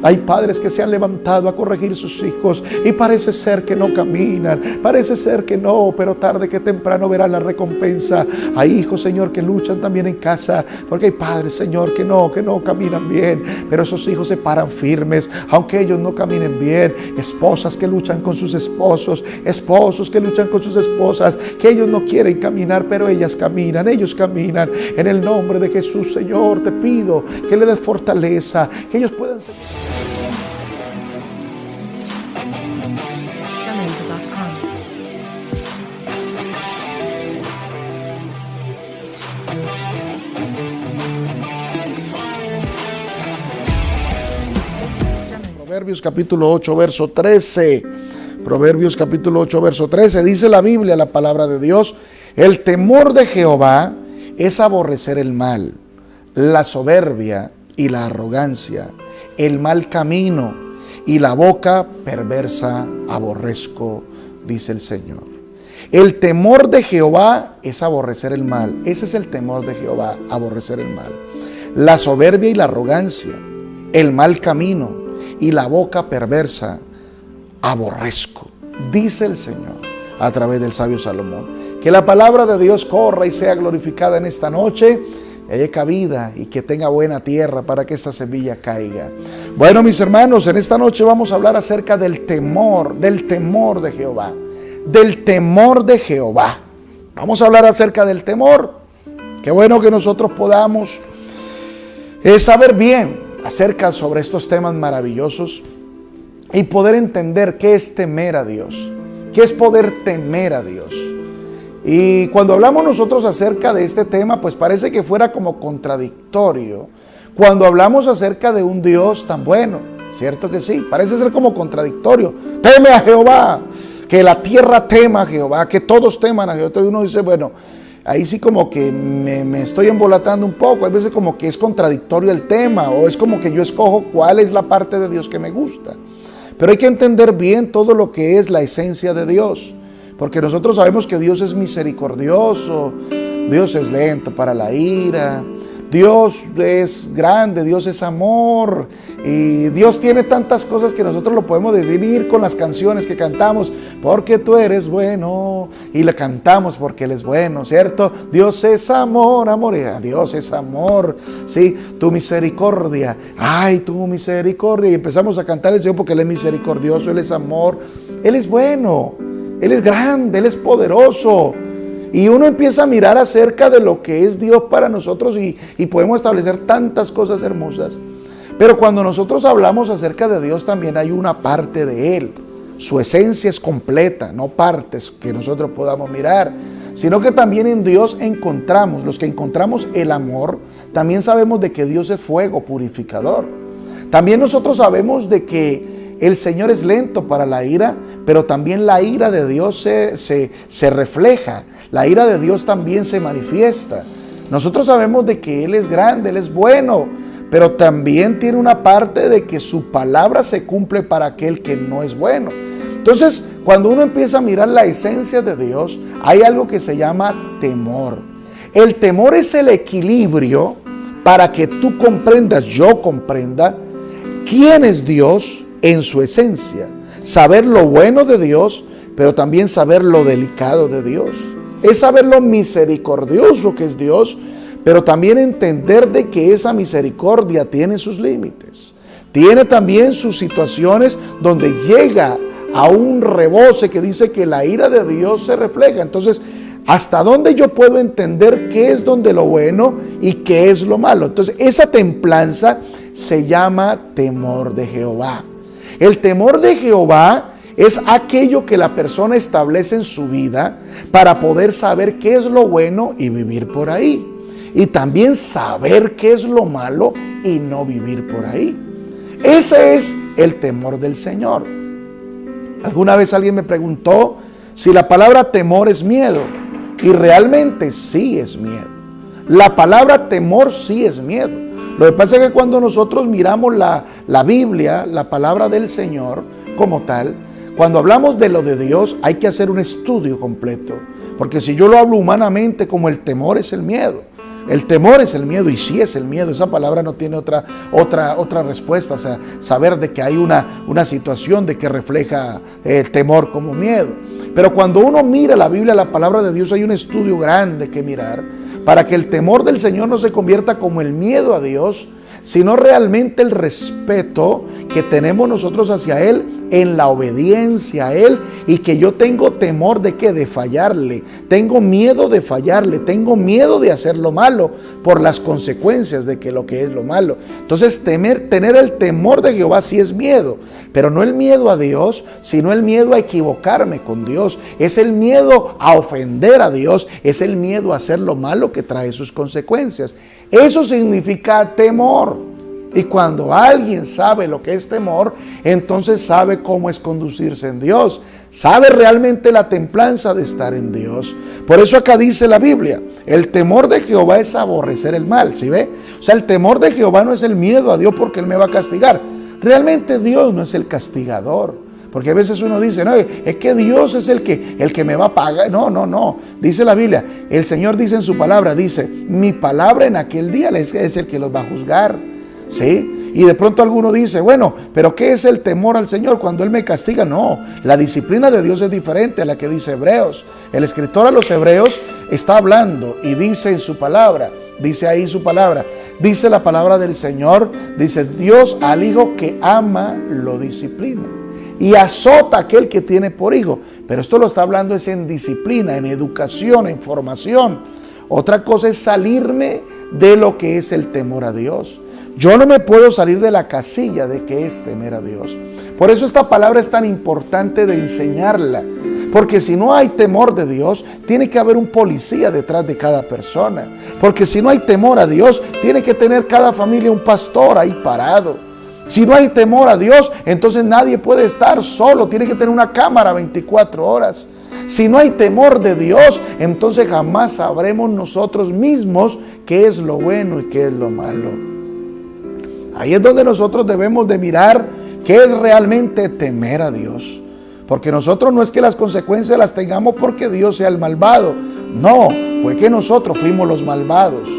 Hay padres que se han levantado a corregir sus hijos y parece ser que no caminan, parece ser que no, pero tarde que temprano verán la recompensa. Hay hijos, Señor, que luchan también en casa, porque hay padres, Señor, que no caminan bien, pero esos hijos se paran firmes, aunque ellos no caminen bien. Esposas que luchan con sus esposos, esposos que luchan con sus esposas, que ellos no quieren caminar, pero ellas caminan, ellos caminan. En el nombre de Jesús, Señor, te pido que le des fortaleza, que ellos puedan seguir. Proverbios capítulo 8, verso 13. Proverbios capítulo 8, verso 13. Dice la Biblia, la palabra de Dios: el temor de Jehová es aborrecer el mal, la soberbia y la arrogancia, el mal camino y la boca perversa aborrezco, dice el Señor. El temor de Jehová es aborrecer el mal. Ese es el temor de Jehová, aborrecer el mal. La soberbia y la arrogancia, el mal camino y la boca perversa aborrezco, dice el Señor a través del sabio Salomón. Que la palabra de Dios corra y sea glorificada en esta noche, haya cabida y que tenga buena tierra para que esta semilla caiga. Bueno, mis hermanos, en esta noche vamos a hablar acerca del temor de Jehová. Del temor de Jehová. Vamos a hablar acerca del temor. Qué bueno que nosotros podamos saber bien acerca sobre estos temas maravillosos y poder entender qué es temer a Dios, qué es poder temer a Dios. Y cuando hablamos nosotros acerca de este tema, pues parece que fuera como contradictorio cuando hablamos acerca de un Dios tan bueno, ¿cierto que sí? Parece ser como contradictorio. Teme a Jehová, que la tierra tema a Jehová, que todos teman a Jehová. Entonces uno dice, bueno, ahí sí como que me estoy embolatando un poco. Hay veces como que es contradictorio el tema, o es como que yo escojo cuál es la parte de Dios que me gusta. Pero hay que entender bien todo lo que es la esencia de Dios, porque nosotros sabemos que Dios es misericordioso, Dios es lento para la ira, Dios es grande, Dios es amor, y Dios tiene tantas cosas que nosotros lo podemos definir con las canciones que cantamos, porque tú eres bueno, y le cantamos porque Él es bueno, ¿cierto? Dios es amor, amor, y Dios es amor, sí, tu misericordia, ay, tu misericordia, y empezamos a cantar el Señor porque Él es misericordioso, Él es amor, Él es bueno, Él es grande, Él es poderoso. Y uno empieza a mirar acerca de lo que es Dios para nosotros y podemos establecer tantas cosas hermosas. Pero cuando nosotros hablamos acerca de Dios, también hay una parte de Él. Su esencia es completa, no partes que nosotros podamos mirar, sino que también en Dios encontramos, los que encontramos el amor, también sabemos de que Dios es fuego purificador. También nosotros sabemos de que el Señor es lento para la ira, pero también la ira de Dios se refleja. La ira de Dios también se manifiesta. Nosotros sabemos de que Él es grande, Él es bueno, pero también tiene una parte de que su palabra se cumple para aquel que no es bueno. Entonces, cuando uno empieza a mirar la esencia de Dios, hay algo que se llama temor. El temor es el equilibrio para que tú comprendas, yo comprenda, quién es Dios en su esencia. Saber lo bueno de Dios, pero también saber lo delicado de Dios. Es saber lo misericordioso que es Dios, pero también entender de que esa misericordia tiene sus límites. Tiene también sus situaciones donde llega a un rebose que dice que la ira de Dios se refleja. Entonces, ¿hasta dónde yo puedo entender qué es donde lo bueno y qué es lo malo? Entonces, esa templanza se llama temor de Jehová. El temor de Jehová es aquello que la persona establece en su vida para poder saber qué es lo bueno y vivir por ahí. Y también saber qué es lo malo y no vivir por ahí. Ese es el temor del Señor. Alguna vez alguien me preguntó si la palabra temor es miedo. Y realmente sí es miedo. La palabra temor sí es miedo. Lo que pasa es que cuando nosotros miramos la Biblia, la palabra del Señor como tal, cuando hablamos de lo de Dios hay que hacer un estudio completo. Porque si yo lo hablo humanamente como el temor es el miedo. El temor es el miedo, y sí es el miedo. Esa palabra no tiene otra respuesta. O sea, saber de que hay una situación de que refleja el temor como miedo. Pero cuando uno mira la Biblia, la palabra de Dios, hay un estudio grande que mirar para que el temor del Señor no se convierta como el miedo a Dios, sino realmente el respeto que tenemos nosotros hacia Él en la obediencia a Él, y que yo tengo temor de ¿qué? De fallarle, tengo miedo de fallarle, tengo miedo de hacer lo malo por las consecuencias de que lo que es lo malo. Entonces tener el temor de Jehová sí es miedo, pero no el miedo a Dios, sino el miedo a equivocarme con Dios, es el miedo a ofender a Dios, es el miedo a hacer lo malo que trae sus consecuencias. Eso significa temor. Y cuando alguien sabe lo que es temor, entonces sabe cómo es conducirse en Dios, sabe realmente la templanza de estar en Dios. Por eso acá dice la Biblia, el temor de Jehová es aborrecer el mal. ¿Sí ve? O sea, el temor de Jehová no es el miedo a Dios porque Él me va a castigar. Realmente Dios no es el castigador. Porque a veces uno dice, no, es que Dios es el que me va a pagar. No. Dice la Biblia, el Señor dice en su palabra, dice, mi palabra en aquel día es el que los va a juzgar. ¿Sí? Y de pronto alguno dice, bueno, pero ¿qué es el temor al Señor cuando Él me castiga? No, la disciplina de Dios es diferente a la que dice Hebreos. El escritor a los Hebreos está hablando y dice en su palabra, dice ahí su palabra, dice la palabra del Señor, dice, Dios al hijo que ama lo disciplina y azota a aquel que tiene por hijo. Pero esto lo está hablando es en disciplina, en educación, en formación. Otra cosa es salirme de lo que es el temor a Dios. Yo no me puedo salir de la casilla de que es temer a Dios. Por eso esta palabra es tan importante de enseñarla. Porque si no hay temor de Dios, tiene que haber un policía detrás de cada persona. Porque si no hay temor a Dios, tiene que tener cada familia un pastor ahí parado. Si no hay temor a Dios, entonces nadie puede estar solo. Tiene que tener una cámara 24 horas. Si no hay temor de Dios, entonces jamás sabremos nosotros mismos qué es lo bueno y qué es lo malo. Ahí es donde nosotros debemos de mirar qué es realmente temer a Dios. Porque nosotros no es que las consecuencias las tengamos porque Dios sea el malvado. No, fue que nosotros fuimos los malvados.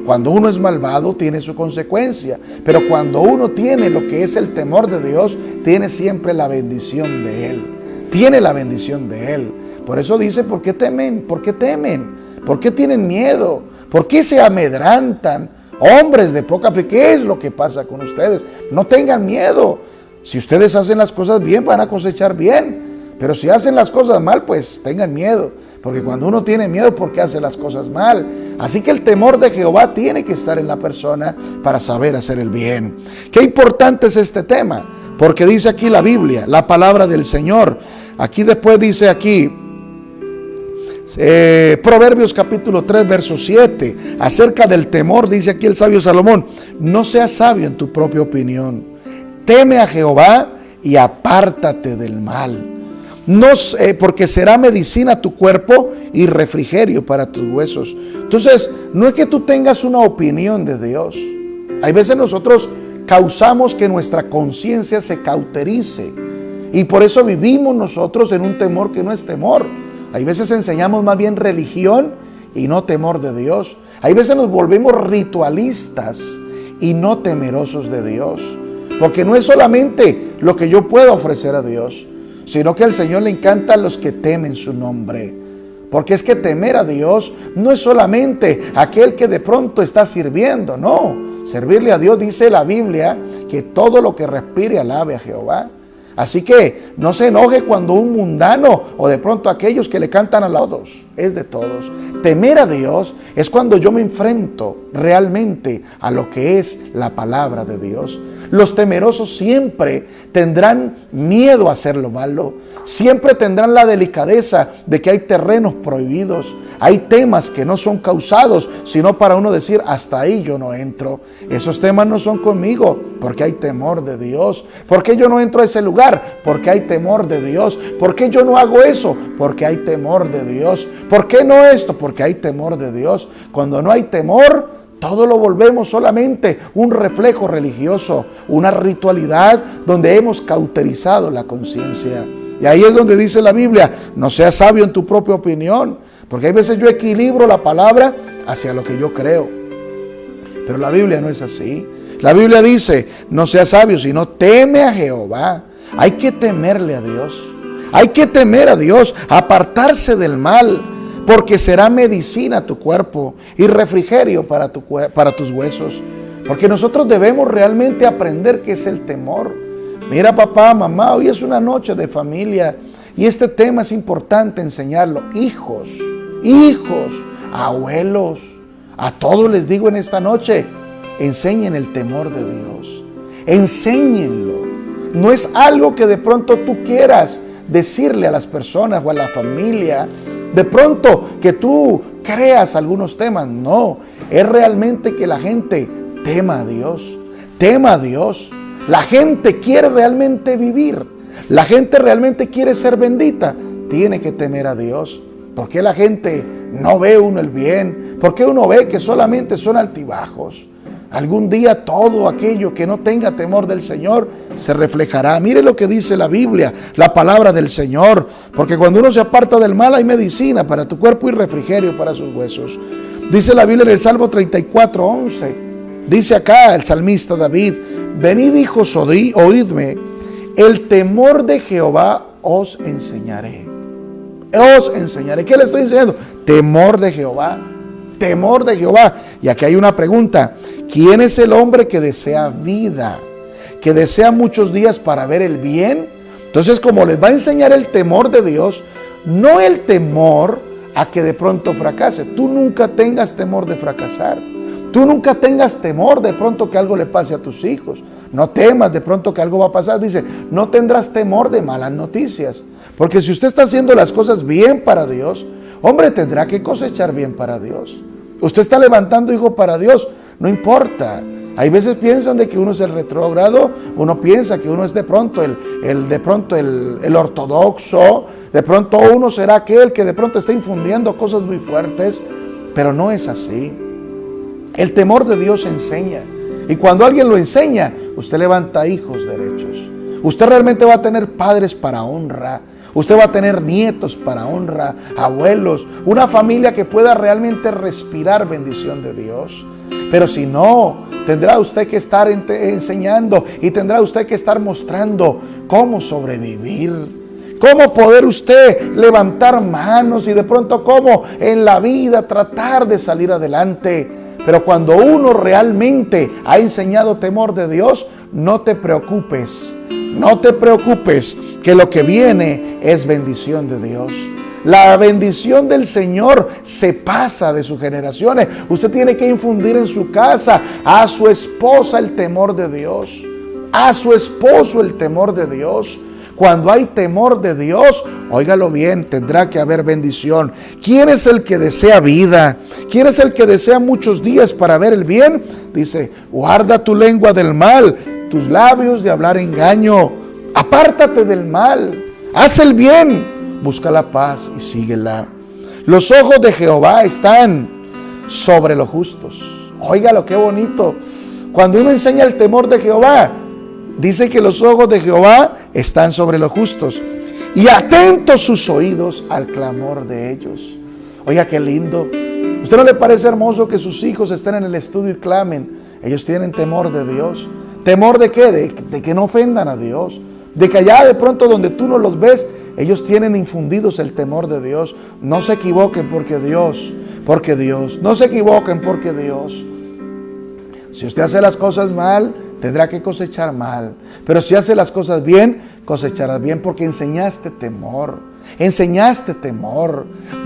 Cuando uno es malvado tiene su consecuencia. Pero cuando uno tiene lo que es el temor de Dios, tiene siempre la bendición de Él. Tiene la bendición de Él. Por eso dice, ¿por qué temen? ¿Por qué temen? ¿Por qué tienen miedo? ¿Por qué se amedrantan? Hombres de poca fe, ¿qué es lo que pasa con ustedes? No tengan miedo. Si ustedes hacen las cosas bien, van a cosechar bien. Pero si hacen las cosas mal, pues tengan miedo. Porque cuando uno tiene miedo, ¿por qué hace las cosas mal? Así que el temor de Jehová tiene que estar en la persona para saber hacer el bien. Qué importante es este tema. Porque dice aquí la Biblia, la palabra del Señor. Aquí después dice aquí, Proverbios capítulo 3 verso 7, acerca del temor, dice aquí el sabio Salomón, no seas sabio en tu propia opinión, teme a Jehová y apártate del mal, porque será medicina a tu cuerpo y refrigerio para tus huesos. Entonces, no es que tú tengas una opinión de Dios. Hay veces nosotros causamos que nuestra conciencia se cauterice y por eso vivimos nosotros en un temor que no es temor. Hay veces enseñamos más bien religión y no temor de Dios. Hay veces nos volvemos ritualistas y no temerosos de Dios. Porque no es solamente lo que yo puedo ofrecer a Dios, sino que al Señor le encantan los que temen su nombre. Porque es que temer a Dios no es solamente aquel que de pronto está sirviendo, no. Servirle a Dios, dice la Biblia, que todo lo que respire alabe a Jehová. Así que no se enoje cuando un mundano o de pronto aquellos que le cantan a los otros, es de todos. Temer a Dios es cuando yo me enfrento realmente a lo que es la palabra de Dios. Los temerosos siempre tendrán miedo a hacer lo malo, siempre tendrán la delicadeza de que hay terrenos prohibidos, hay temas que no son causados, sino para uno decir, hasta ahí yo no entro. Esos temas no son conmigo, porque hay temor de Dios. ¿Por qué yo no entro a ese lugar? Porque hay temor de Dios. ¿Por qué yo no hago eso? Porque hay temor de Dios. ¿Por qué no esto? Porque hay temor de Dios. Cuando no hay temor, todo lo volvemos solamente un reflejo religioso, una ritualidad donde hemos cauterizado la conciencia. Y ahí es donde dice la Biblia, no seas sabio en tu propia opinión, porque hay veces yo equilibro la palabra hacia lo que yo creo. Pero la Biblia no es así. La Biblia dice, no seas sabio, sino teme a Jehová. Hay que temerle a Dios. Hay que temer a Dios, apartarse del mal, porque será medicina a tu cuerpo y refrigerio para tus huesos. Porque nosotros debemos realmente aprender qué es el temor. Mira, papá, mamá, hoy es una noche de familia y este tema es importante enseñarlo. Hijos, abuelos, a todos les digo en esta noche, enseñen el temor de Dios. Enséñenlo. No es algo que de pronto tú quieras decirle a las personas o a la familia, de pronto que tú creas algunos temas. No, es realmente que la gente tema a Dios, tema a Dios. La gente quiere realmente vivir, la gente realmente quiere ser bendita, tiene que temer a Dios. ¿Por qué la gente no ve uno el bien? ¿Por qué uno ve que solamente son altibajos? Algún día todo aquello que no tenga temor del Señor se reflejará. Mire lo que dice la Biblia, la palabra del Señor. Porque cuando uno se aparta del mal hay medicina para tu cuerpo y refrigerio para sus huesos. Dice la Biblia en el Salmo 34:11. Dice acá el salmista David: venid, hijos, oídme, el temor de Jehová os enseñaré. Os enseñaré. ¿Qué le estoy enseñando? Temor de Jehová. Temor de Jehová. Y aquí hay una pregunta: ¿quién es el hombre que desea vida? Que desea muchos días para ver el bien. Entonces, como les va a enseñar el temor de Dios, no el temor a que de pronto fracase. Tú nunca tengas temor de fracasar. Tú nunca tengas temor de pronto que algo le pase a tus hijos. No temas de pronto que algo va a pasar. Dice, no tendrás temor de malas noticias. Porque si usted está haciendo las cosas bien para Dios, hombre, tendrá que cosechar bien para Dios. Usted está levantando hijo para Dios, no importa. Hay veces piensan de que uno es el retrógrado, uno piensa que uno es de pronto el ortodoxo, de pronto uno será aquel que de pronto está infundiendo cosas muy fuertes, pero no es así. El temor de Dios enseña, y cuando alguien lo enseña, usted levanta hijos derechos. Usted realmente va a tener padres para honra. Usted va a tener nietos para honra, abuelos, una familia que pueda realmente respirar bendición de Dios. Pero si no, tendrá usted que estar enseñando y tendrá usted que estar mostrando cómo sobrevivir, cómo poder usted levantar manos y de pronto cómo en la vida tratar de salir adelante. Pero cuando uno realmente ha enseñado temor de Dios, no te preocupes. No te preocupes, que lo que viene es bendición de Dios. La bendición del Señor se pasa de sus generaciones. Usted tiene que infundir en su casa a su esposa el temor de Dios, a su esposo el temor de Dios. Cuando hay temor de Dios, óigalo bien, tendrá que haber bendición. ¿Quién es el que desea vida? ¿Quién es el que desea muchos días para ver el bien? Dice, guarda tu lengua del mal, tus labios de hablar engaño. Apártate del mal, haz el bien, busca la paz y síguela. Los ojos de Jehová están sobre los justos. Óigalo, qué bonito. Cuando uno enseña el temor de Jehová, dice que los ojos de Jehová están sobre los justos y atentos sus oídos al clamor de ellos. Oiga, qué lindo. ¿Usted no le parece hermoso que sus hijos estén en el estudio y clamen? Ellos tienen temor de Dios. ¿Temor de qué? De que no ofendan a Dios. De que allá de pronto donde tú no los ves, ellos tienen infundidos el temor de Dios. No se equivoquen porque Dios. No se equivoquen porque Dios. Si usted hace las cosas mal, tendrá que cosechar mal. Pero si hace las cosas bien, cosecharás bien porque enseñaste temor.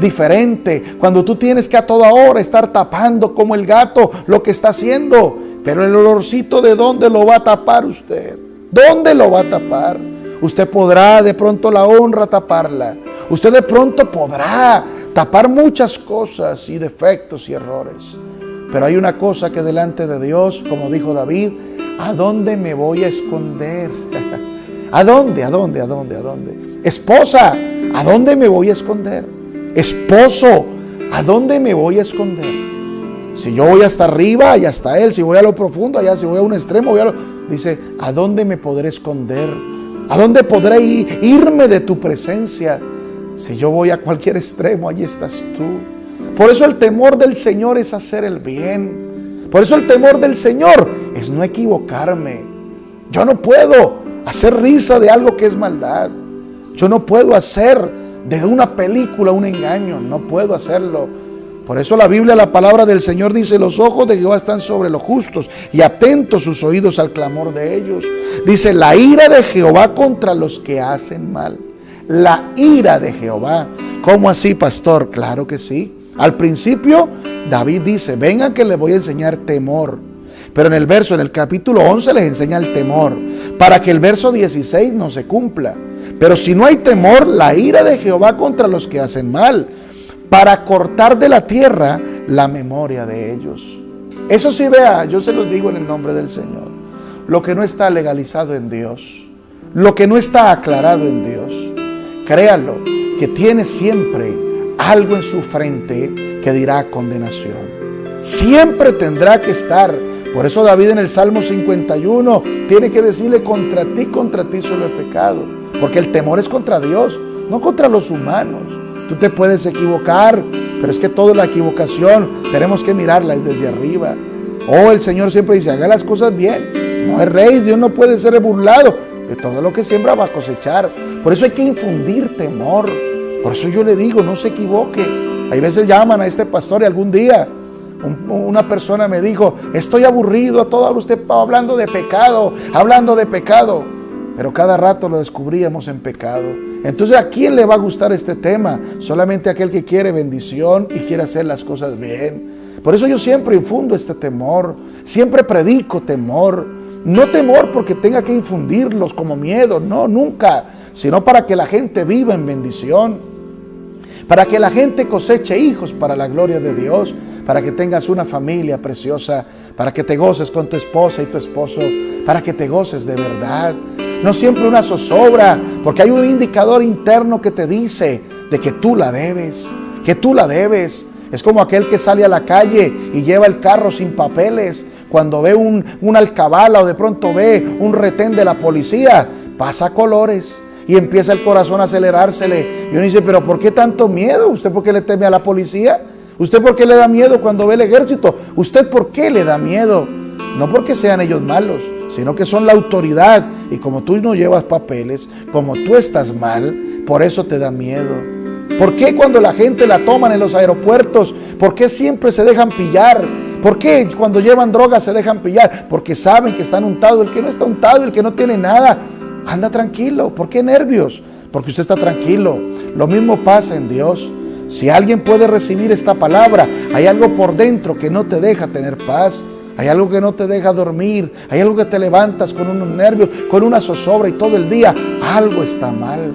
Diferente. Cuando tú tienes que a toda hora estar tapando como el gato lo que está haciendo. Pero el olorcito, ¿de dónde lo va a tapar usted? ¿Dónde lo va a tapar? Usted podrá de pronto la honra taparla. Usted de pronto podrá tapar muchas cosas y defectos y errores. Pero hay una cosa que delante de Dios, como dijo David, ¿a dónde me voy a esconder? ¿A dónde? Esposa, ¿a dónde me voy a esconder? Esposo, ¿a dónde me voy a esconder? Si yo voy hasta arriba, allá está Él. Si voy a lo profundo, allá. Si voy a un extremo, dice, ¿a dónde me podré esconder? ¿A dónde podré irme de tu presencia? Si yo voy a cualquier extremo, allí estás tú. Por eso el temor del Señor es hacer el bien. Por eso el temor del Señor es no equivocarme. Yo no puedo hacer risa de algo que es maldad. Yo no puedo hacer de una película un engaño. No puedo hacerlo. Por eso la Biblia, la palabra del Señor dice: los ojos de Jehová están sobre los justos y atentos sus oídos al clamor de ellos. Dice: la ira de Jehová contra los que hacen mal. La ira de Jehová. ¿Cómo así, pastor? Claro que sí. Al principio David dice: vengan que les voy a enseñar temor. Pero en el capítulo 11 les enseña el temor, para que el verso 16 no se cumpla. Pero si no hay temor, la ira de Jehová contra los que hacen mal, para cortar de la tierra la memoria de ellos. Eso sí, vea, yo se los digo en el nombre del Señor. Lo que no está legalizado en Dios, lo que no está aclarado en Dios, créalo, que tiene siempre algo en su frente que dirá condenación. Siempre tendrá que estar. Por eso David en el Salmo 51 tiene que decirle: contra ti solo he pecado. Porque el temor es contra Dios, no contra los humanos. Tú te puedes equivocar, pero es que toda la equivocación tenemos que mirarla desde arriba. El Señor siempre dice: haga las cosas bien. No es rey, Dios no puede ser burlado. De todo lo que siembra va a cosechar. Por eso hay que infundir temor. Por eso yo le digo: no se equivoque. Hay veces llaman a este pastor y algún día una persona me dijo: estoy aburrido, todo usted hablando de pecado. Pero cada rato lo descubríamos en pecado. Entonces, ¿a quién le va a gustar este tema? Solamente aquel que quiere bendición y quiere hacer las cosas bien. Por eso yo siempre infundo este temor, siempre predico temor. No temor porque tenga que infundirlos como miedo, no, nunca. Sino para que la gente viva en bendición, para que la gente coseche hijos para la gloria de Dios, para que tengas una familia preciosa, para que te goces con tu esposa y tu esposo, para que te goces de verdad. No siempre una zozobra, porque hay un indicador interno que te dice de que tú la debes, Es como aquel que sale a la calle y lleva el carro sin papeles. Cuando ve una alcabala o de pronto ve un retén de la policía, pasa colores y empieza el corazón a acelerársele. Y uno dice: pero ¿por qué tanto miedo? ¿Usted por qué le teme a la policía? ¿Usted por qué le da miedo cuando ve el ejército? ¿Usted por qué le da miedo? No porque sean ellos malos, sino que son la autoridad. Y como tú no llevas papeles, como tú estás mal, por eso te da miedo. ¿Por qué cuando la gente la toman en los aeropuertos? ¿Por qué siempre se dejan pillar? ¿Por qué cuando llevan drogas se dejan pillar? Porque saben que están untados. El que no está untado, el que no tiene nada, anda tranquilo. ¿Por qué nervios? Porque usted está tranquilo. Lo mismo pasa en Dios. Si alguien puede recibir esta palabra, hay algo por dentro que no te deja tener paz. Hay algo que no te deja dormir. Hay algo que te levantas con unos nervios, con una zozobra y todo el día. Algo está mal.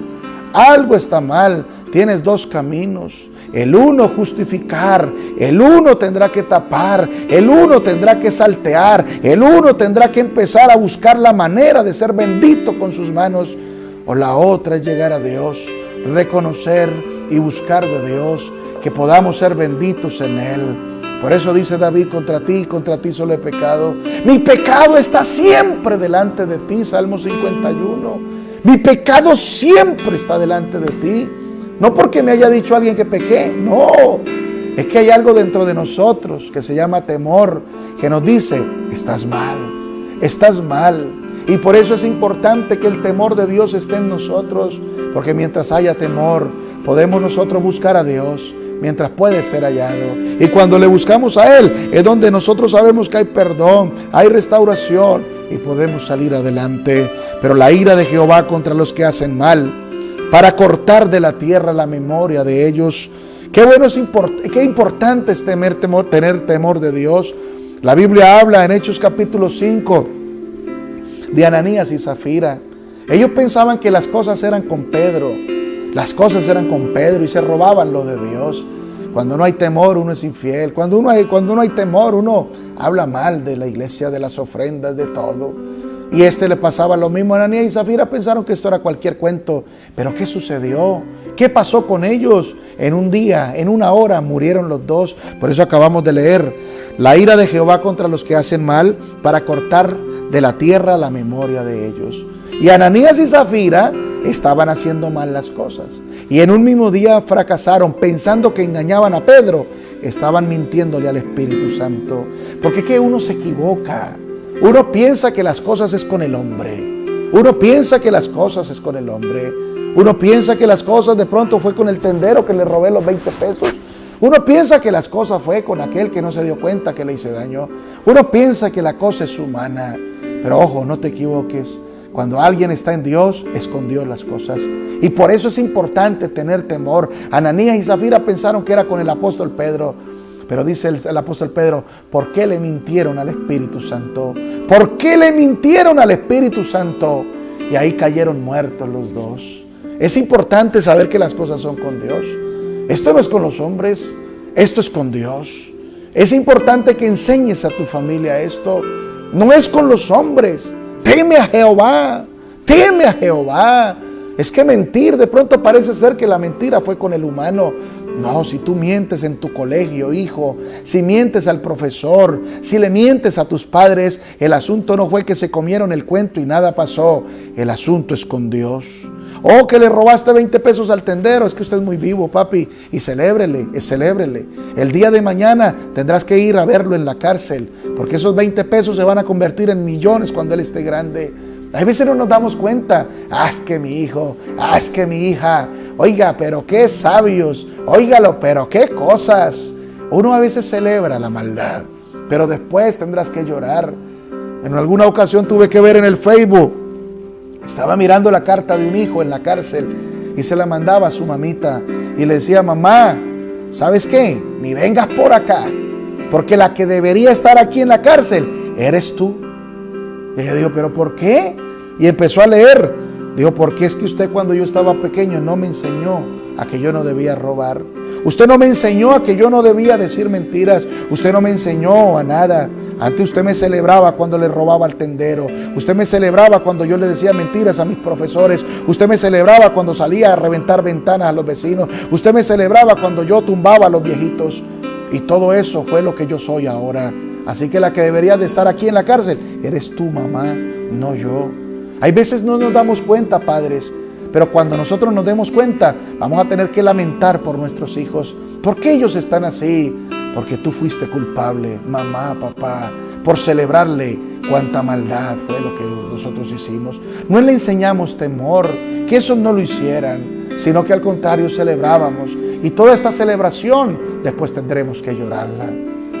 Algo está mal. Tienes dos caminos. El uno justificar, el uno tendrá que tapar, el uno tendrá que saltear, el uno tendrá que empezar a buscar la manera de ser bendito con sus manos. O la otra es llegar a Dios, reconocer y buscar de Dios, que podamos ser benditos en Él. Por eso dice David: contra ti solo he pecado. Mi pecado está siempre delante de ti, Salmo 51. Mi pecado siempre está delante de ti. No porque me haya dicho alguien que pequé, no. Es que hay algo dentro de nosotros que se llama temor, que nos dice: estás mal, estás mal. Y por eso es importante que el temor de Dios esté en nosotros, porque mientras haya temor, podemos nosotros buscar a Dios, mientras puede ser hallado. Y cuando le buscamos a Él, es donde nosotros sabemos que hay perdón, hay restauración y podemos salir adelante. Pero la ira de Jehová contra los que hacen mal, para cortar de la tierra la memoria de ellos. Qué importante es tener temor de Dios. La Biblia habla en Hechos capítulo 5 de Ananías y Zafira. Ellos pensaban que las cosas eran con Pedro. Las cosas eran con Pedro y se robaban lo de Dios. Cuando no hay temor, uno es infiel. Cuando no hay temor, uno habla mal de la iglesia, de las ofrendas, de todo. Y le pasaba lo mismo. Ananías y Zafira pensaron que esto era cualquier cuento. Pero ¿qué sucedió? ¿Qué pasó con ellos? En un día, en una hora, murieron los dos. Por eso acabamos de leer: la ira de Jehová contra los que hacen mal, para cortar de la tierra la memoria de ellos. Y Ananías y Zafira estaban haciendo mal las cosas. Y en un mismo día fracasaron, pensando que engañaban a Pedro. estaban mintiéndole al Espíritu Santo. Porque es que uno se equivoca. Uno piensa que las cosas es con el hombre. Uno piensa que las cosas es con el hombre. Uno piensa que las cosas de pronto fue con el tendero que le robé los 20 pesos. Uno piensa que las cosas fue con aquel que no se dio cuenta que le hice daño. Uno piensa que la cosa es humana. Pero ojo, no te equivoques. Cuando alguien está en Dios, es con Dios las cosas. Y por eso es importante tener temor. Ananías y Zafira pensaron que era con el apóstol Pedro. Pero dice el apóstol Pedro, ¿por qué le mintieron al Espíritu Santo? ¿Por qué le mintieron al Espíritu Santo? Y ahí cayeron muertos los dos. Es importante saber que las cosas son con Dios. Esto no es con los hombres, esto es con Dios. Es importante que enseñes a tu familia esto. No es con los hombres. Teme a Jehová, teme a Jehová. Es que mentir, de pronto parece ser que la mentira fue con el humano. No, si tú mientes en tu colegio, hijo, si mientes al profesor, si le mientes a tus padres, el asunto no fue que se comieron el cuento y nada pasó. El asunto es con Dios. Oh, que le robaste 20 pesos al tendero, es que usted es muy vivo, papi, y celébrele. El día de mañana tendrás que ir a verlo en la cárcel, porque esos 20 pesos se van a convertir en millones cuando él esté grande. A veces no nos damos cuenta. Es que mi hijo, es que mi hija. Oiga, pero qué sabios. Óigalo, pero qué cosas. Uno a veces celebra la maldad, pero después tendrás que llorar. En alguna ocasión tuve que ver en el Facebook. Estaba mirando la carta de un hijo en la cárcel y se la mandaba a su mamita. Y le decía, mamá, ¿sabes qué? Ni vengas por acá, porque la que debería estar aquí en la cárcel eres tú. Y ella dijo, ¿pero por qué? Y empezó a leer. Dijo, porque es que usted cuando yo estaba pequeño no me enseñó a que yo no debía robar. Usted no me enseñó a que yo no debía decir mentiras. Usted no me enseñó a nada. Antes usted me celebraba cuando le robaba al tendero. Usted me celebraba cuando yo le decía mentiras a mis profesores. Usted me celebraba cuando salía a reventar ventanas a los vecinos. Usted me celebraba cuando yo tumbaba a los viejitos. Y todo eso fue lo que yo soy ahora. Así que la que debería de estar aquí en la cárcel eres tú, mamá, no yo. Hay veces no nos damos cuenta, padres, pero cuando nosotros nos demos cuenta, vamos a tener que lamentar por nuestros hijos. ¿Por qué ellos están así? Porque tú fuiste culpable, mamá, papá, por celebrarle cuánta maldad fue lo que nosotros hicimos. No le enseñamos temor, que eso no lo hicieran, sino que al contrario celebrábamos. Y toda esta celebración después tendremos que llorarla.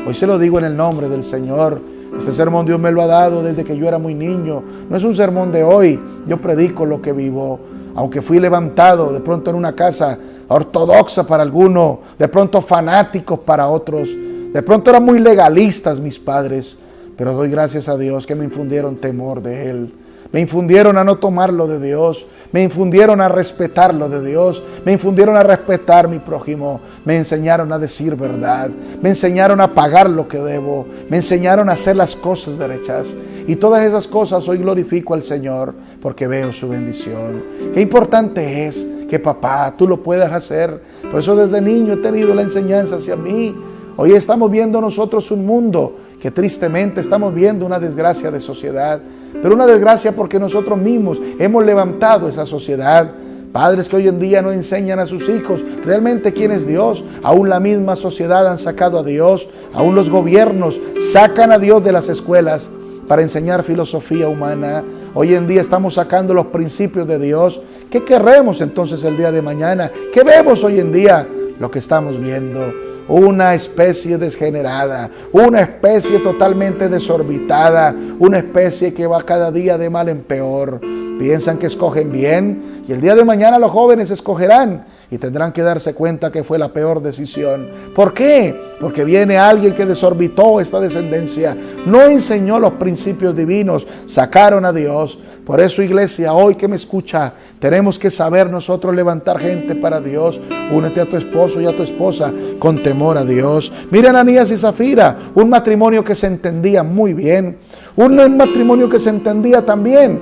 Hoy se lo digo en el nombre del Señor. Este sermón Dios me lo ha dado desde que yo era muy niño. No es un sermón de hoy. Yo predico lo que vivo. Aunque fui levantado de pronto en una casa ortodoxa para algunos, de pronto fanáticos para otros. De pronto eran muy legalistas mis padres. Pero doy gracias a Dios que me infundieron temor de Él. Me infundieron a no tomarlo de Dios. Me infundieron a respetarlo de Dios. Me infundieron a respetar mi prójimo. Me enseñaron a decir verdad. Me enseñaron a pagar lo que debo. Me enseñaron a hacer las cosas derechas. Y todas esas cosas hoy glorifico al Señor porque veo su bendición. Qué importante es que papá, tú lo puedas hacer. Por eso desde niño he tenido la enseñanza hacia mí. Hoy estamos viendo nosotros un mundo que tristemente estamos viendo una desgracia de sociedad. Pero una desgracia porque nosotros mismos hemos levantado esa sociedad. Padres que hoy en día no enseñan a sus hijos realmente quién es Dios. Aún la misma sociedad han sacado a Dios. Aún los gobiernos sacan a Dios de las escuelas para enseñar filosofía humana. Hoy en día estamos sacando los principios de Dios. ¿Qué querremos entonces el día de mañana? ¿Qué vemos hoy en día? Lo que estamos viendo, una especie desgenerada, una especie totalmente desorbitada, una especie que va cada día de mal en peor. Piensan que escogen bien y el día de mañana los jóvenes escogerán y tendrán que darse cuenta que fue la peor decisión. ¿Por qué? Porque viene alguien que desorbitó esta descendencia, no enseñó los principios divinos, sacaron a Dios. Por eso, iglesia, hoy que me escucha, tenemos que saber nosotros levantar gente para Dios. Únete a tu esposo y a tu esposa con temor a Dios. Mira Ananías y Zafira, un matrimonio que se entendía muy bien, un matrimonio que se entendía también,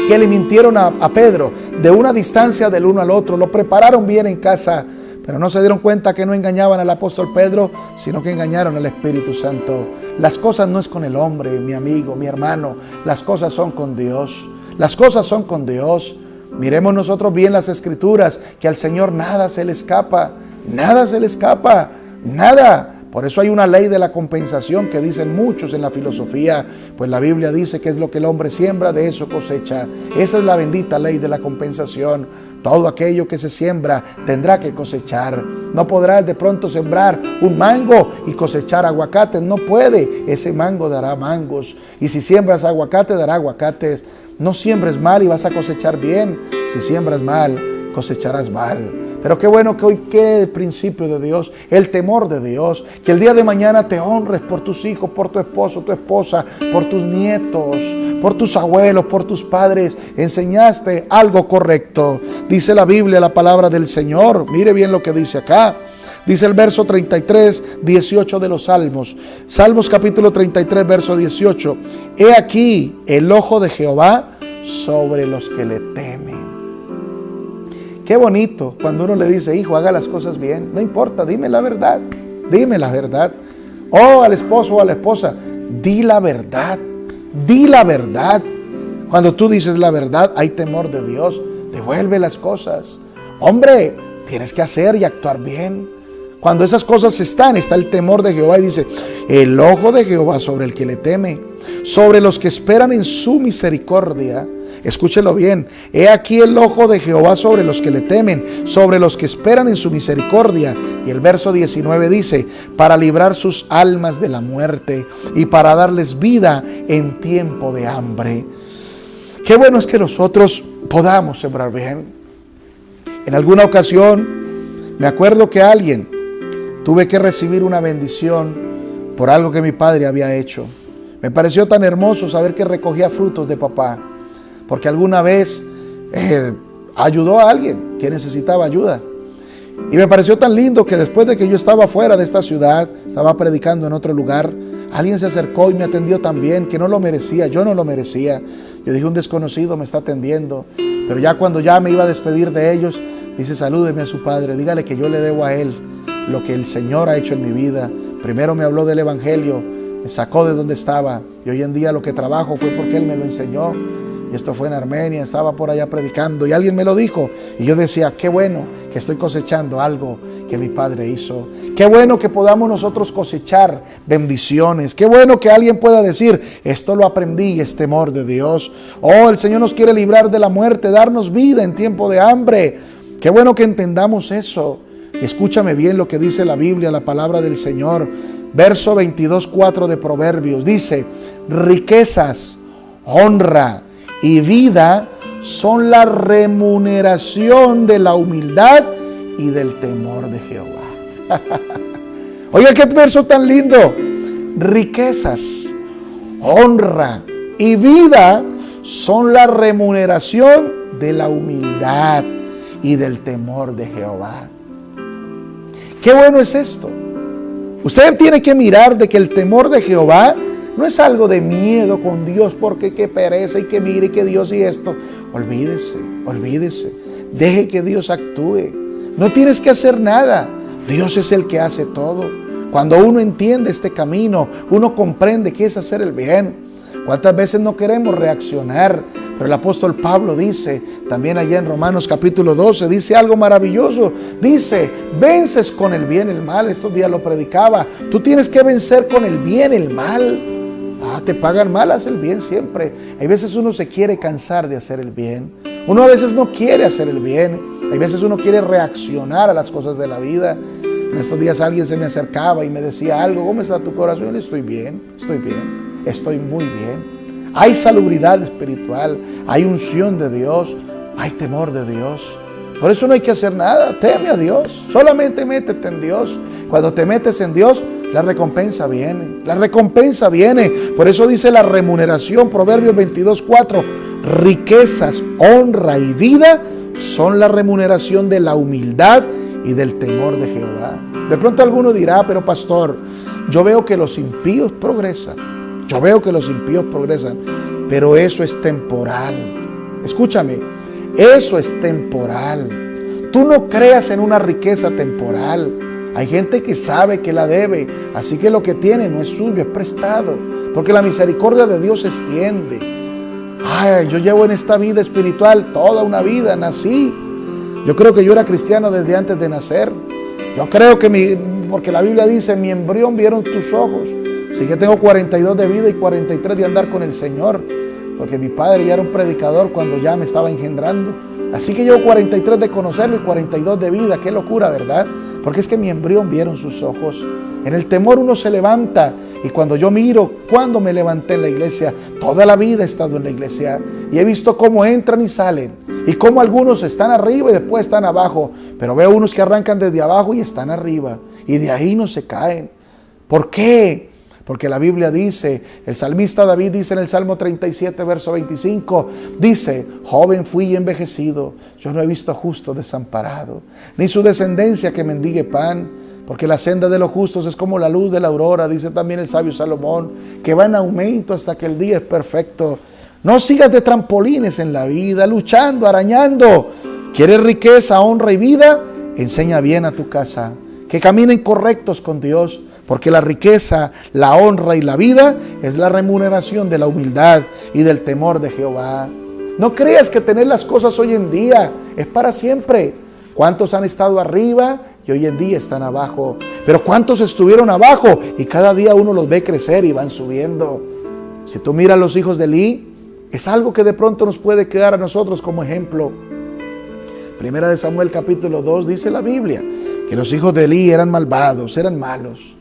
que le mintieron a Pedro de una distancia del uno al otro, lo prepararon bien en casa, pero no se dieron cuenta que no engañaban al apóstol Pedro, sino que engañaron al Espíritu Santo. Las cosas no es con el hombre, mi amigo, mi hermano, las cosas son con Dios, las cosas son con Dios. Miremos nosotros bien las Escrituras, que al Señor nada se le escapa, nada se le escapa. Nada. Por eso hay una ley de la compensación que dicen muchos en la filosofía, pues la Biblia dice que es lo que el hombre siembra, de eso cosecha. Esa es la bendita ley de la compensación. Todo aquello que se siembra tendrá que cosechar. No podrás de pronto sembrar un mango y cosechar aguacates. No puede. Ese mango dará mangos. Y si siembras aguacate, dará aguacates. No siembres mal y vas a cosechar bien. Si siembras mal, cosecharás mal. Pero qué bueno que hoy quede el principio de Dios, el temor de Dios, que el día de mañana te honres por tus hijos, por tu esposo, tu esposa, por tus nietos, por tus abuelos, por tus padres. Enseñaste algo correcto. Dice la Biblia, la palabra del Señor. Mire bien lo que dice acá. Dice el verso 33, 18 de los Salmos. Salmos capítulo 33, verso 18. He aquí el ojo de Jehová sobre los que le temen. Qué bonito cuando uno le dice, hijo, haga las cosas bien. No importa, dime la verdad. Dime la verdad. Oh, al esposo o a la esposa, di la verdad. Di la verdad. Cuando tú dices la verdad, hay temor de Dios. Devuelve las cosas. Hombre, tienes que hacer y actuar bien. Cuando esas cosas está el temor de Jehová y dice, el ojo de Jehová sobre el que le teme, sobre los que esperan en su misericordia. Escúchelo bien. He aquí el ojo de Jehová sobre los que le temen, sobre los que esperan en su misericordia. Y el verso 19 dice, para librar sus almas de la muerte y para darles vida en tiempo de hambre. Qué bueno es que nosotros podamos sembrar bien. En alguna ocasión, me acuerdo que tuve que recibir una bendición por algo que mi padre había hecho. Me pareció tan hermoso saber que recogía frutos de papá, porque alguna vez ayudó a alguien que necesitaba ayuda. Y me pareció tan lindo que después de que yo estaba fuera de esta ciudad, estaba predicando en otro lugar, alguien se acercó y me atendió tan bien, que no lo merecía, yo no lo merecía. Yo dije, un desconocido me está atendiendo. Pero ya cuando ya me iba a despedir de ellos, dice, salúdeme a su padre, dígale que yo le debo a él lo que el Señor ha hecho en mi vida. Primero me habló del evangelio, me sacó de donde estaba, y hoy en día lo que trabajo fue porque él me lo enseñó. Y esto fue en Armenia, estaba por allá predicando y alguien me lo dijo. Y yo decía, qué bueno que estoy cosechando algo que mi padre hizo. Qué bueno que podamos nosotros cosechar bendiciones. Qué bueno que alguien pueda decir, esto lo aprendí, es temor de Dios. Oh, el Señor nos quiere librar de la muerte, darnos vida en tiempo de hambre. Qué bueno que entendamos eso. Y escúchame bien lo que dice la Biblia, la palabra del Señor. Verso 22:4 de Proverbios. Dice, riquezas, honra y vida son la remuneración de la humildad y del temor de Jehová. Oiga, qué verso tan lindo. Riquezas, honra y vida son la remuneración de la humildad y del temor de Jehová. Qué bueno es esto. Usted tiene que mirar de que el temor de Jehová no es algo de miedo con Dios, porque qué pereza y que mire y que Dios y esto. Olvídese. Deje que Dios actúe. No tienes que hacer nada. Dios es el que hace todo. Cuando uno entiende este camino, uno comprende qué es hacer el bien. ¿Cuántas veces no queremos reaccionar? Pero el apóstol Pablo dice, también allá en Romanos capítulo 12, dice algo maravilloso. Dice, vences con el bien el mal. Estos días lo predicaba. Tú tienes que vencer con el bien el mal. Te pagan mal, haz el bien siempre. Hay veces uno se quiere cansar de hacer el bien. Uno a veces no quiere hacer el bien. Hay veces uno quiere reaccionar a las cosas de la vida. En estos días alguien se me acercaba y me decía algo. ¿Cómo está tu corazón? Estoy bien, estoy muy bien. Hay salubridad espiritual, hay unción de Dios, hay temor de Dios. Por eso no hay que hacer nada, teme a Dios, solamente métete en Dios. Cuando te metes en Dios, la recompensa viene. Por eso dice la remuneración, Proverbios 22:4, riquezas, honra y vida son la remuneración de la humildad y del temor de Jehová. De pronto alguno dirá, pero pastor, yo veo que los impíos progresan. Pero eso es temporal. Escúchame, eso es temporal. Tú no creas en una riqueza temporal. Hay gente que sabe que la debe, así que lo que tiene no es suyo, es prestado, porque la misericordia de Dios se extiende. Yo llevo en esta vida espiritual toda una vida, nací. Yo creo que yo era cristiano desde antes de nacer. Yo creo que porque la Biblia dice, mi embrión vieron tus ojos. Así que tengo 42 de vida y 43 de andar con el Señor, porque mi padre ya era un predicador cuando ya me estaba engendrando. Así que llevo 43 de conocerlo y 42 de vida. Qué locura, ¿verdad? Porque es que mi embrión vieron sus ojos. En el temor uno se levanta, y cuando yo miro, cuando me levanté en la iglesia, toda la vida he estado en la iglesia y he visto cómo entran y salen, y cómo algunos están arriba y después están abajo, pero veo unos que arrancan desde abajo y están arriba, y de ahí no se caen. ¿Por qué? Porque la Biblia dice, el salmista David dice en el Salmo 37, verso 25, dice, joven fui y envejecido, yo no he visto justo desamparado, ni su descendencia que mendigue pan, porque la senda de los justos es como la luz de la aurora, dice también el sabio Salomón, que va en aumento hasta que el día es perfecto. No sigas de trampolines en la vida, luchando, arañando. ¿Quieres riqueza, honra y vida? Enseña bien a tu casa, que caminen correctos con Dios, porque la riqueza, la honra y la vida es la remuneración de la humildad y del temor de Jehová. No creas que tener las cosas hoy en día es para siempre. ¿Cuántos han estado arriba y hoy en día están abajo? Pero ¿cuántos estuvieron abajo y cada día uno los ve crecer y van subiendo? Si tú miras a los hijos de Elí, es algo que de pronto nos puede quedar a nosotros como ejemplo. Primera de Samuel capítulo 2 dice la Biblia que los hijos de Elí eran malvados, eran malos.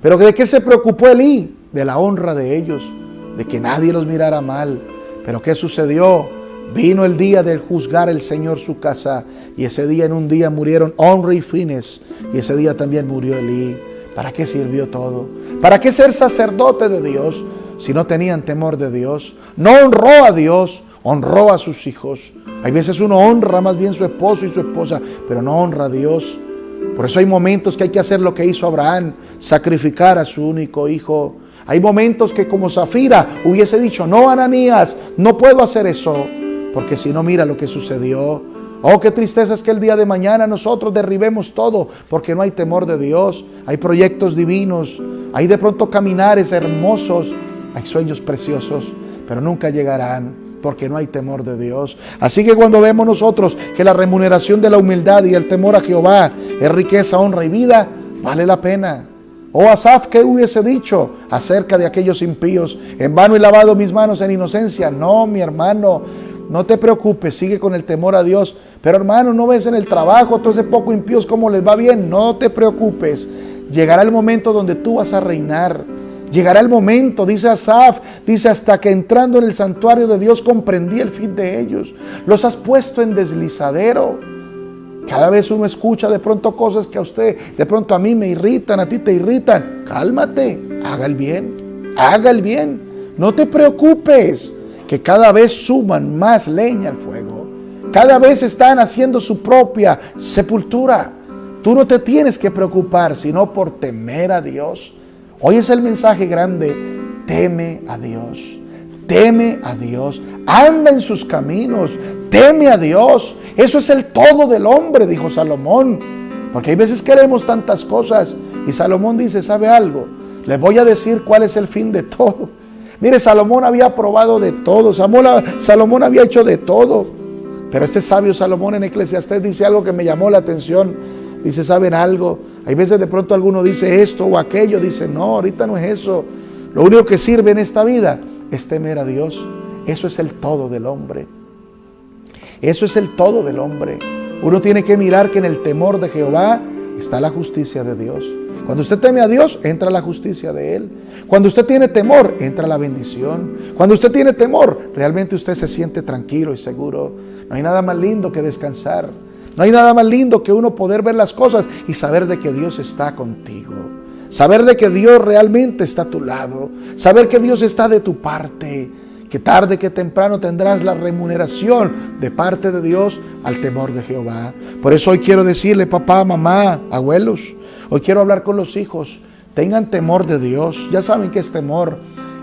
Pero ¿de qué se preocupó Elí? De la honra de ellos, de que nadie los mirara mal. Pero ¿qué sucedió? Vino el día de juzgar el Señor su casa, y ese día en un día murieron Omri y Fines, y ese día también murió Elí. ¿Para qué sirvió todo? ¿Para qué ser sacerdote de Dios si no tenían temor de Dios? No honró a Dios, honró a sus hijos. Hay veces uno honra más bien a su esposo y su esposa, pero no honra a Dios. Por eso hay momentos que hay que hacer lo que hizo Abraham, sacrificar a su único hijo. Hay momentos que como Zafira hubiese dicho, no, Ananías, no puedo hacer eso, porque si no, mira lo que sucedió. Oh, qué tristeza es que el día de mañana nosotros derribemos todo porque no hay temor de Dios. Hay proyectos divinos, hay de pronto caminares hermosos, hay sueños preciosos, pero nunca llegarán porque no hay temor de Dios. Así que cuando vemos nosotros que la remuneración de la humildad y el temor a Jehová es riqueza, honra y vida, vale la pena. Oh, Asaf, ¿qué hubiese dicho acerca de aquellos impíos? En vano he lavado mis manos en inocencia. No, mi hermano, no te preocupes, sigue con el temor a Dios. Pero hermano, ¿no ves en el trabajo todos esos pocos impíos cómo les va bien? No te preocupes, llegará el momento donde tú vas a reinar. Llegará el momento, dice Asaf, dice, hasta que entrando en el santuario de Dios comprendí el fin de ellos. Los has puesto en deslizadero. Cada vez uno escucha de pronto cosas que a usted, de pronto a mí me irritan, a ti te irritan. Cálmate, haga el bien, haga el bien. No te preocupes, que cada vez suman más leña al fuego. Cada vez están haciendo su propia sepultura. Tú no te tienes que preocupar, sino por temer a Dios. Hoy es el mensaje grande, teme a Dios, teme a Dios, anda en sus caminos, teme a Dios. Eso es el todo del hombre, dijo Salomón, porque hay veces queremos tantas cosas y Salomón dice, ¿sabe algo? Les voy a decir cuál es el fin de todo. Mire, Salomón había probado de todo, Salomón había hecho de todo, pero este sabio Salomón en Eclesiastés dice algo que me llamó la atención. Dice, ¿saben algo? Hay veces de pronto alguno dice esto o aquello. Dice, no, ahorita no es eso. Lo único que sirve en esta vida es temer a Dios. Eso es el todo del hombre. Eso es el todo del hombre. Uno tiene que mirar que en el temor de Jehová está la justicia de Dios. Cuando usted teme a Dios, entra la justicia de Él. Cuando usted tiene temor, entra la bendición. Cuando usted tiene temor, realmente usted se siente tranquilo y seguro. No hay nada más lindo que descansar. No hay nada más lindo que uno poder ver las cosas y saber de que Dios está contigo. Saber de que Dios realmente está a tu lado. Saber que Dios está de tu parte. Que tarde que temprano tendrás la remuneración de parte de Dios al temor de Jehová. Por eso hoy quiero decirle, papá, mamá, abuelos, hoy quiero hablar con los hijos. Tengan temor de Dios. Ya saben que es temor.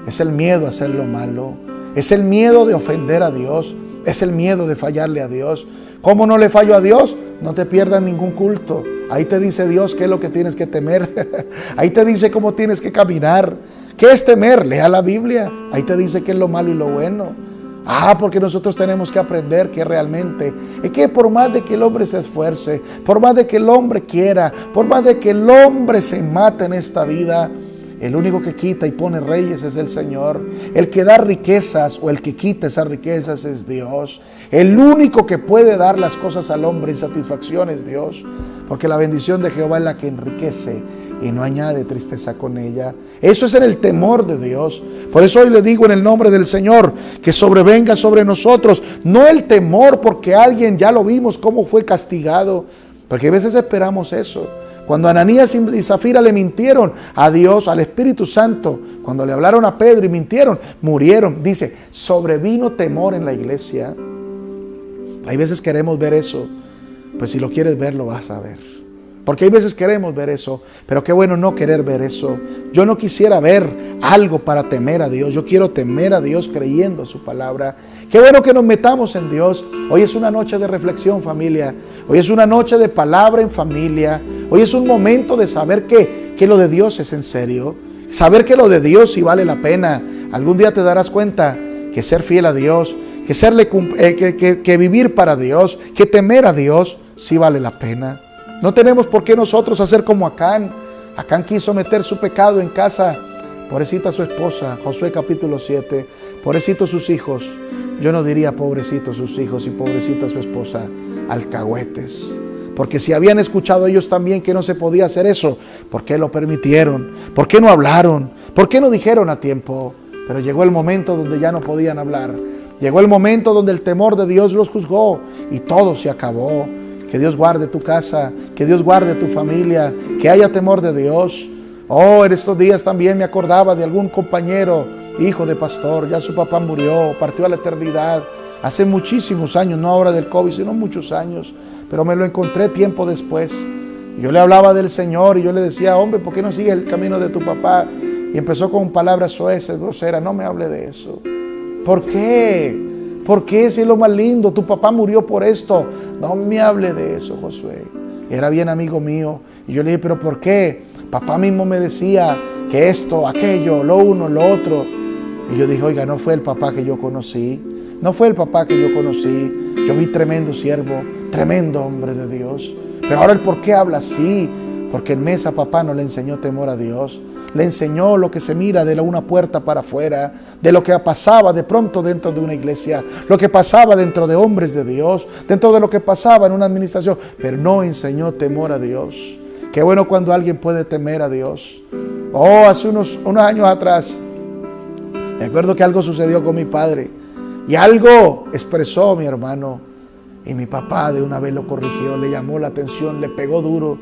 Es el miedo a hacer lo malo. Es el miedo de ofender a Dios. Es el miedo de fallarle a Dios. ¿Cómo no le fallo a Dios? No te pierdas ningún culto. Ahí te dice Dios qué es lo que tienes que temer. Ahí te dice cómo tienes que caminar. ¿Qué es temer? Lea la Biblia. Ahí te dice qué es lo malo y lo bueno. Porque nosotros tenemos que aprender que realmente es que por más de que el hombre se esfuerce, por más de que el hombre quiera, por más de que el hombre se mate en esta vida, el único que quita y pone reyes es el Señor. El que da riquezas o el que quita esas riquezas es Dios. El único que puede dar las cosas al hombre en satisfacción es Dios. Porque la bendición de Jehová es la que enriquece y no añade tristeza con ella. Eso es en el temor de Dios. Por eso hoy le digo en el nombre del Señor que sobrevenga sobre nosotros. No el temor porque alguien, ya lo vimos cómo fue castigado. Porque a veces esperamos eso. Cuando Ananías y Zafira le mintieron a Dios, al Espíritu Santo, cuando le hablaron a Pedro y mintieron, murieron. Dice, sobrevino temor en la iglesia. Hay veces queremos ver eso. Pues si lo quieres ver, lo vas a ver. Porque hay veces queremos ver eso, pero qué bueno no querer ver eso. Yo no quisiera ver algo para temer a Dios. Yo quiero temer a Dios creyendo su palabra. Qué bueno que nos metamos en Dios. Hoy es una noche de reflexión, familia. Hoy es una noche de palabra en familia. Hoy es un momento de saber que lo de Dios es en serio. Saber que lo de Dios sí vale la pena. Algún día te darás cuenta que ser fiel a Dios, que vivir para Dios, que temer a Dios sí vale la pena. No tenemos por qué nosotros hacer como Acán. Acán quiso meter su pecado en casa. Pobrecita su esposa, Josué capítulo 7. Pobrecitos sus hijos. Yo no diría pobrecitos sus hijos y pobrecita su esposa. Alcahuetes. Porque si habían escuchado ellos también que no se podía hacer eso, ¿por qué lo permitieron? ¿Por qué no hablaron? ¿Por qué no dijeron a tiempo? Pero llegó el momento donde ya no podían hablar. Llegó el momento donde el temor de Dios los juzgó y todo se acabó. Que Dios guarde tu casa, que Dios guarde tu familia, que haya temor de Dios. En estos días también me acordaba de algún compañero, hijo de pastor, ya su papá murió, partió a la eternidad, hace muchísimos años, no ahora del COVID, sino muchos años, pero me lo encontré tiempo después. Y yo le hablaba del Señor y yo le decía, hombre, ¿por qué no sigues el camino de tu papá? Y empezó con palabras soeces, groseras, no me hable de eso. ¿Por qué? ¿Por qué si es lo más lindo? Tu papá murió por esto. No me hable de eso, Josué. Era bien amigo mío. Y yo le dije, ¿pero por qué? Papá mismo me decía que esto, aquello, lo uno, lo otro. Y yo dije, oiga, no fue el papá que yo conocí. No fue el papá que yo conocí. Yo vi tremendo siervo, tremendo hombre de Dios. Pero ahora el por qué habla así. Porque en mesa papá no le enseñó temor a Dios. Le enseñó lo que se mira de una puerta para afuera, de lo que pasaba de pronto dentro de una iglesia, lo que pasaba dentro de hombres de Dios, dentro de lo que pasaba en una administración, pero no enseñó temor a Dios. Qué bueno cuando alguien puede temer a Dios. Hace unos años atrás, me acuerdo que algo sucedió con mi padre y algo expresó mi hermano y mi papá de una vez lo corrigió, le llamó la atención, le pegó duro.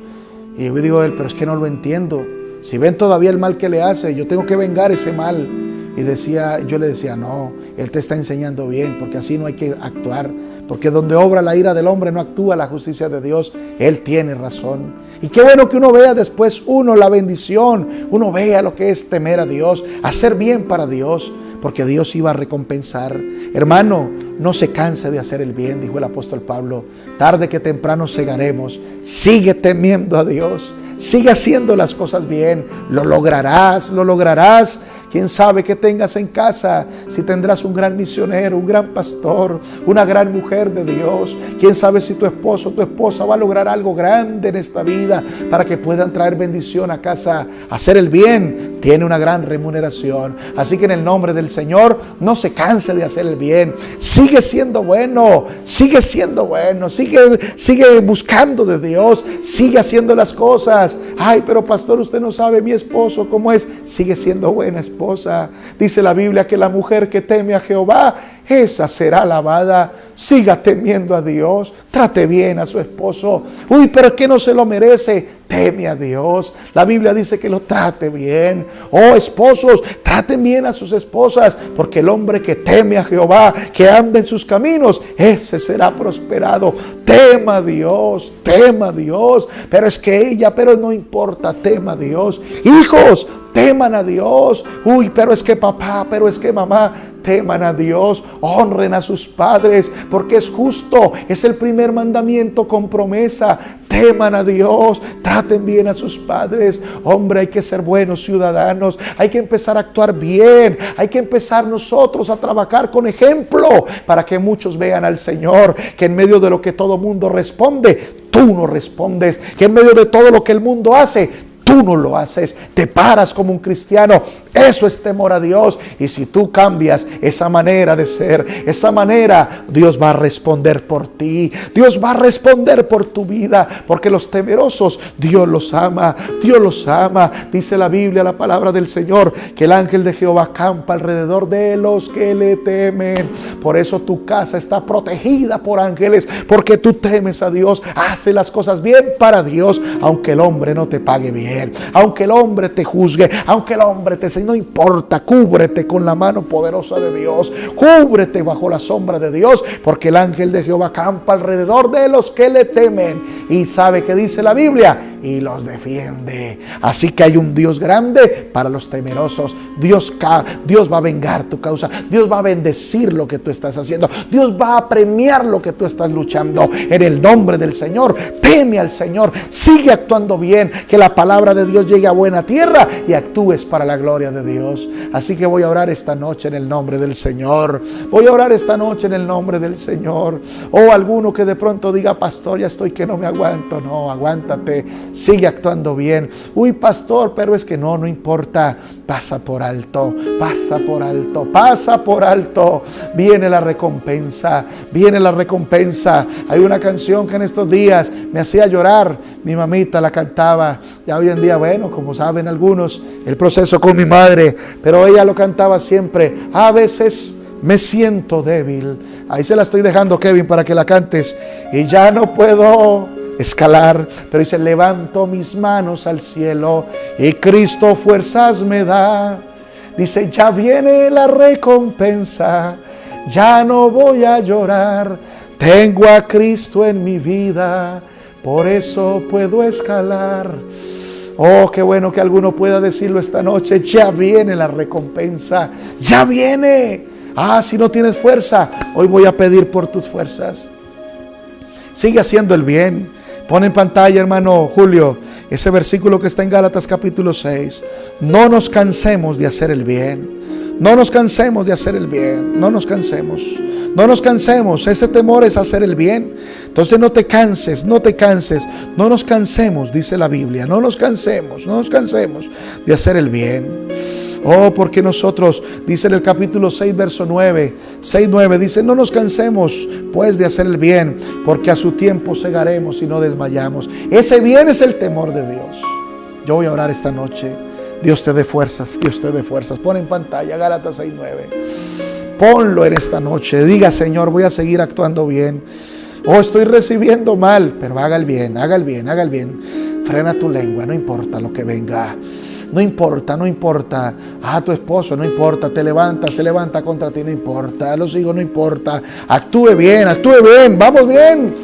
Y yo digo él, pero es que no lo entiendo. Si ven todavía el mal que le hace, yo tengo que vengar ese mal. Y yo le decía, no, él te está enseñando bien, porque así no hay que actuar. Porque donde obra la ira del hombre no actúa la justicia de Dios. Él tiene razón. Y qué bueno que uno vea después, la bendición. Uno vea lo que es temer a Dios, hacer bien para Dios, porque Dios iba a recompensar. Hermano, no se canse de hacer el bien, dijo el apóstol Pablo. Tarde que temprano segaremos. Sigue temiendo a Dios. Sigue haciendo las cosas bien. Lo lograrás, lo lograrás. Quién sabe qué tengas en casa, si tendrás un gran misionero, un gran pastor, una gran mujer de Dios. Quién sabe si tu esposo o tu esposa va a lograr algo grande en esta vida para que puedan traer bendición a casa. Hacer el bien tiene una gran remuneración. Así que en el nombre del Señor, no se canse de hacer el bien. Sigue siendo bueno, sigue siendo bueno, sigue buscando de Dios, sigue haciendo las cosas. Ay, pero pastor, usted no sabe mi esposo cómo es. Sigue siendo buena esposa. Dice la Biblia que la mujer que teme a Jehová, esa será alabada. Siga temiendo a Dios. Trate bien a su esposo. Uy, pero es que no se lo merece. Teme a Dios. La Biblia dice que lo trate bien. Esposos, traten bien a sus esposas, porque el hombre que teme a Jehová, que anda en sus caminos, ese será prosperado. Tema a Dios, tema a Dios. Pero es que pero no importa, tema a Dios. Hijos, teman a Dios. Uy, pero es que papá, pero es que mamá, teman a Dios, honren a sus padres, porque es justo, es el primer mandamiento con promesa. Teman a Dios, traten bien a sus padres. Hombre, hay que ser buenos ciudadanos, hay que empezar a actuar bien, hay que empezar nosotros a trabajar con ejemplo para que muchos vean al Señor, que en medio de lo que todo mundo responde, tú no respondes, que en medio de todo lo que el mundo hace, tú no lo haces, te paras como un cristiano. Eso es temor a Dios. Y si tú cambias esa manera de ser, esa manera, Dios va a responder por ti. Dios va a responder por tu vida, porque los temerosos, Dios los ama. Dios los ama. Dice la Biblia, la palabra del Señor, que el ángel de Jehová acampa alrededor de los que le temen. Por eso tu casa está protegida por ángeles, porque tú temes a Dios. Hace las cosas bien para Dios, aunque el hombre no te pague bien, aunque el hombre te juzgue, aunque el hombre te no importa, cúbrete con la mano poderosa de Dios, cúbrete bajo la sombra de Dios, porque el ángel de Jehová acampa alrededor de los que le temen. Y sabe que dice la Biblia, y los defiende. Así que hay un Dios grande para los temerosos. Dios va a vengar tu causa, Dios va a bendecir lo que tú estás haciendo, Dios va a premiar lo que tú estás luchando. En el nombre del Señor, teme al Señor, sigue actuando bien, que la palabra de Dios llegue a buena tierra y actúes para la gloria de Dios. Así que voy a orar esta noche en el nombre del Señor. Voy a orar esta noche en el nombre del Señor. O alguno que de pronto diga, pastor, ya estoy que no me aguanto. No, aguántate, sigue actuando bien. Uy, pastor, pero es que no importa. Pasa por alto, pasa por alto, pasa por alto. Viene la recompensa, viene la recompensa. Hay una canción que en estos días me hacía llorar. Mi mamita la cantaba. Ya hoy en día, bueno, como saben algunos, el proceso con mi madre, pero ella lo cantaba siempre. A veces me siento débil. Ahí se la estoy dejando, Kevin, para que la cantes. Y ya no puedo escalar, pero dice, levanto mis manos al cielo y Cristo fuerzas me da. Dice, ya viene la recompensa, ya no voy a llorar, tengo a Cristo en mi vida, por eso puedo escalar. Oh, qué bueno que alguno pueda decirlo esta noche. Ya viene la recompensa, ya viene. Si no tienes fuerza, hoy voy a pedir por tus fuerzas. Sigue haciendo el bien. Pon en pantalla, hermano Julio, ese versículo que está en Gálatas capítulo 6. No nos cansemos de hacer el bien. No nos cansemos de hacer el bien. No nos cansemos. No nos cansemos. Ese temor es hacer el bien. Entonces no te canses, no te canses. No nos cansemos, dice la Biblia. No nos cansemos de hacer el bien. Oh, porque nosotros, dice en el capítulo 6, verso 9, 6:9, dice, no nos cansemos pues de hacer el bien, porque a su tiempo segaremos y no desmayamos. Ese bien es el temor de Dios. Yo voy a orar esta noche. Dios te dé fuerzas, Dios te dé fuerzas. Pon en pantalla Gálatas 6:9. Ponlo en esta noche. Diga, Señor, voy a seguir actuando bien. Oh, estoy recibiendo mal, pero haga el bien, haga el bien, haga el bien. Frena tu lengua, no importa lo que venga. No importa, no importa. Tu esposo, no importa. Se levanta contra ti, no importa. Los hijos, no importa. Actúe bien, vamos bien.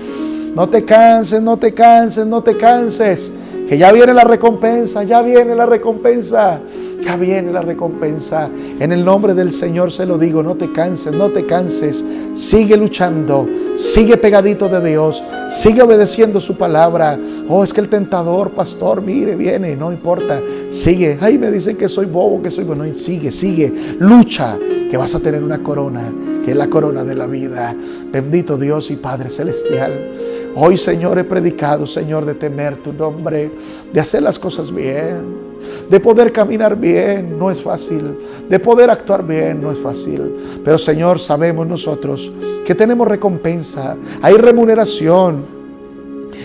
No te canses, no te canses, no te canses. Que ya viene la recompensa, ya viene la recompensa. Ya viene la recompensa. En el nombre del Señor se lo digo, no te canses, no te canses. Sigue luchando, sigue pegadito de Dios, sigue obedeciendo su palabra. Oh, es que el tentador, pastor, mire, viene, no importa. Sigue. Ay, me dicen que soy bobo, que soy bueno. Sigue, lucha, que vas a tener una corona, que es la corona de la vida. Bendito Dios y Padre Celestial. Hoy, Señor, he predicado, Señor, de temer tu nombre, de hacer las cosas bien, de poder caminar bien. No es fácil, de poder actuar bien, no es fácil. Pero, Señor, sabemos nosotros que tenemos recompensa, hay remuneración.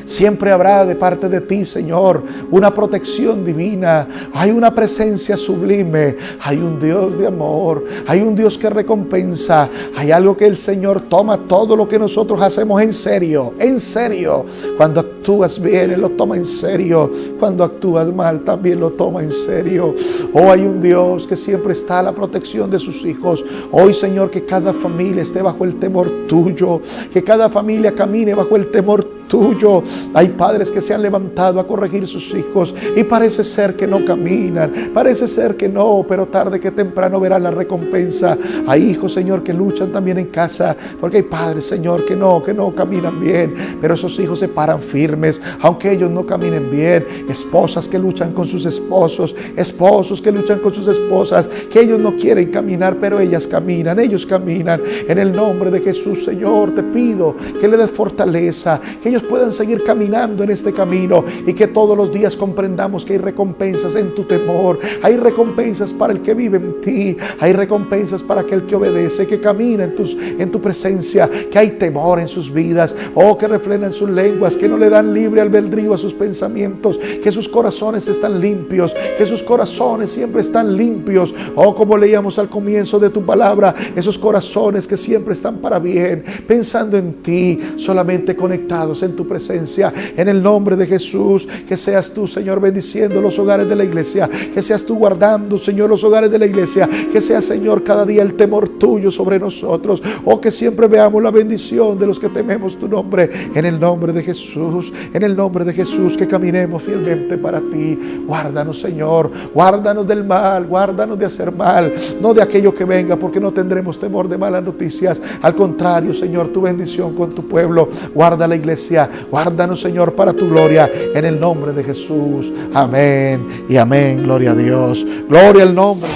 Siempre habrá de parte de ti, Señor, una protección divina. Hay una presencia sublime. Hay un Dios de amor. Hay un Dios que recompensa. Hay algo que el Señor toma todo lo que nosotros hacemos en serio. En serio. Cuando actúas bien, Él lo toma en serio. Cuando actúas mal, también lo toma en serio. Oh, hay un Dios que siempre está a la protección de sus hijos. Hoy, Señor, que cada familia esté bajo el temor tuyo. Que cada familia camine bajo el temor tuyo. Hay padres que se han levantado a corregir sus hijos y parece ser que no caminan, parece ser que no, pero tarde que temprano verán la recompensa. Hay hijos, Señor, que luchan también en casa, porque hay padres, Señor, que no caminan bien, pero esos hijos se paran firmes, aunque ellos no caminen bien. Esposas que luchan con sus esposos, esposos que luchan con sus esposas, que ellos no quieren caminar, pero ellas caminan, ellos caminan. En el nombre de Jesús, Señor, te pido que le des fortaleza, que ellos puedan seguir caminando en este camino y que todos los días comprendamos que hay recompensas en tu temor, hay recompensas para el que vive en ti, hay recompensas para aquel que obedece, que camina en tu presencia, que hay temor en sus vidas, que refrenan sus lenguas, que no le dan libre albedrío a sus pensamientos, que sus corazones están limpios, que sus corazones siempre están limpios, como leíamos al comienzo de tu palabra, esos corazones que siempre están para bien, pensando en ti, solamente conectados en tu presencia. En el nombre de Jesús, que seas tú, Señor, bendiciendo los hogares de la iglesia, que seas tú guardando, Señor, los hogares de la iglesia, que sea, Señor, cada día el temor tuyo sobre nosotros, que siempre veamos la bendición de los que tememos tu nombre. En el nombre de Jesús, en el nombre de Jesús, que caminemos fielmente para ti. Guárdanos, Señor, guárdanos del mal, guárdanos de hacer mal, no de aquello que venga, porque no tendremos temor de malas noticias. Al contrario, Señor, tu bendición con tu pueblo. Guarda la iglesia, guárdanos, Señor, para tu gloria, en el nombre de Jesús. Amén y amén. Gloria a Dios, gloria al nombre.